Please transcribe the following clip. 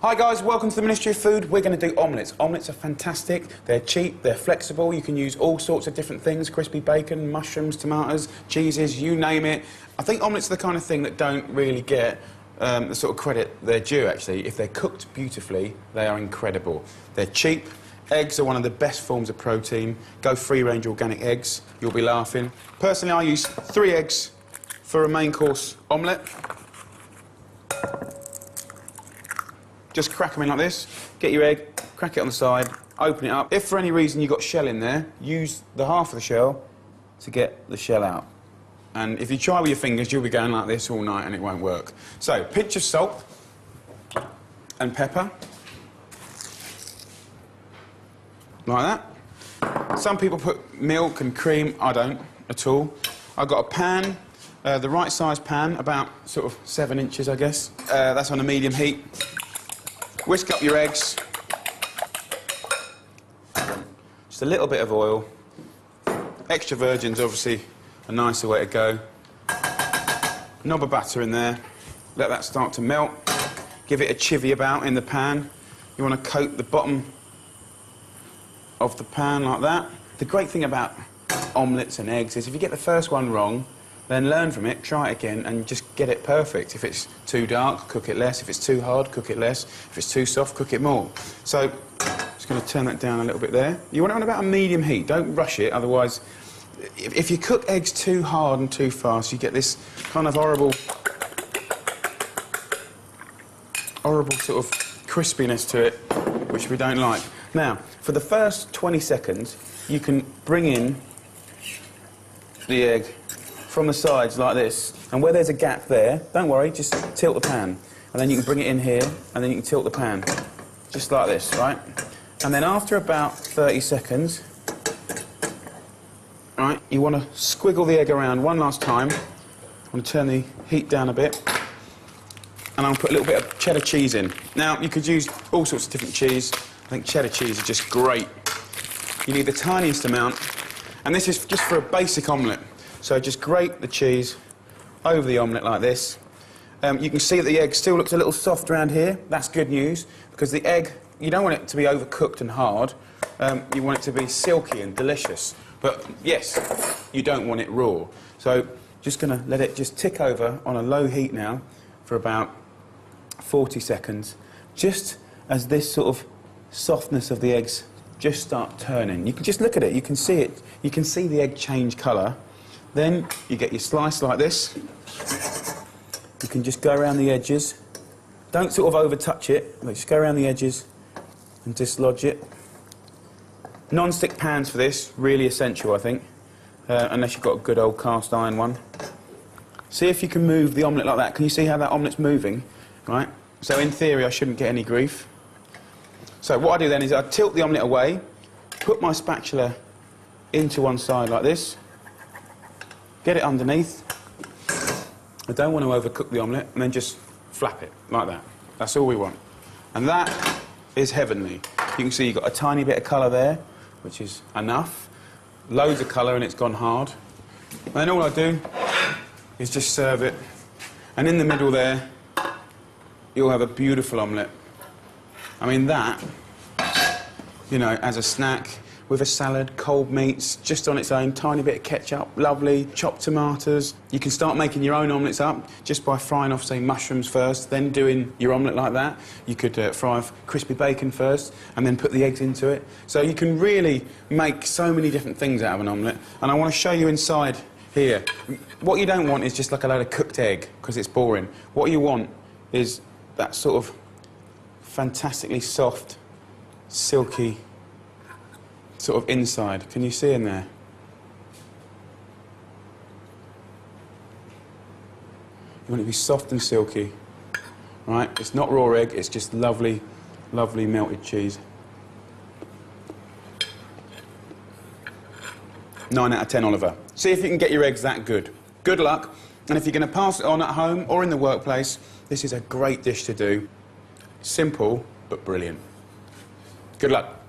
Hi guys, welcome to the Ministry of Food. We're going to do omelettes. Omelettes are fantastic, they're cheap, they're flexible, you can use all sorts of different things, crispy bacon, mushrooms, tomatoes, cheeses, you name it. I think omelettes are the kind of thing that don't really get the sort of credit they're due actually. If they're cooked beautifully, they are incredible. They're cheap, eggs are one of the best forms of protein. Go free-range organic eggs, you'll be laughing. Personally, I use 3 eggs for a main course omelette. Just crack them in like this, get your egg, crack it on the side, open it up. If for any reason you've got shell in there, use the half of the shell to get the shell out. And if you try with your fingers, you'll be going like this all night and it won't work. So, pinch of salt and pepper. Like that. Some people put milk and cream, I don't at all. I've got a pan, the right size pan, about sort of 7 inches I guess. That's on a medium heat. Whisk up your eggs, just a little bit of oil. Extra virgin's obviously a nicer way to go. Knob of butter in there, let that start to melt. Give it a chivvy about in the pan. You want to coat the bottom of the pan like that. The great thing about omelettes and eggs is if you get the first one wrong, then learn from it, try it again, and just get it perfect. If it's too dark, cook it less. If it's too hard, cook it less. If it's too soft, cook it more. So, just going to turn that down a little bit there. You want it on about a medium heat. Don't rush it, otherwise, if you cook eggs too hard and too fast, you get this kind of horrible sort of crispiness to it, which we don't like. Now, for the first 20 seconds, you can bring in the egg from the sides like this, and where there's a gap there, don't worry, just tilt the pan, and then you can bring it in here, and then you can tilt the pan, just like this, right? And then after about 30 seconds, right, you want to squiggle the egg around one last time. I'm going to turn the heat down a bit, and I'll put a little bit of cheddar cheese in. Now, you could use all sorts of different cheese. I think cheddar cheese is just great. You need the tiniest amount, and this is just for a basic omelette. So just grate the cheese over the omelette like this. You can see that the egg still looks a little soft around here. That's good news, because the egg, you don't want it to be overcooked and hard. You want it to be silky and delicious. But yes, you don't want it raw. So just going to let it just tick over on a low heat now for about 40 seconds, just as this sort of softness of the eggs just start turning. You can just look at it, you can see it. You can see the egg change colour. Then you get your slice like this. You can just go around the edges. Don't sort of over-touch it, but just go around the edges and dislodge it. Non-stick pans for this, really essential, I think, unless you've got a good old cast iron one. See if you can move the omelette like that. Can you see how that omelette's moving? Right? So in theory, I shouldn't get any grief. So what I do then is I tilt the omelette away, put my spatula into one side like this, get it underneath. I don't want to overcook the omelette, and then just flap it, like that. That's all we want. And that is heavenly. You can see you've got a tiny bit of colour there, which is enough. Loads of colour and it's gone hard. And then all I do is just serve it. And in the middle there, you'll have a beautiful omelette. I mean, that, you know, as a snack, with a salad, cold meats, just on its own, tiny bit of ketchup, lovely, chopped tomatoes. You can start making your own omelettes up just by frying off, say, mushrooms first, then doing your omelette like that. You could fry off crispy bacon first, and then put the eggs into it. So you can really make so many different things out of an omelette. And I want to show you inside here. What you don't want is just like a load of cooked egg, because it's boring. What you want is that sort of fantastically soft, silky sort of inside. Can you see in there? You want it to be soft and silky, right? It's not raw egg, it's just lovely, lovely melted cheese. 9 out of 10, Oliver. See if you can get your eggs that good. Good luck, and if you're going to pass it on at home or in the workplace, this is a great dish to do. Simple, but brilliant. Good luck.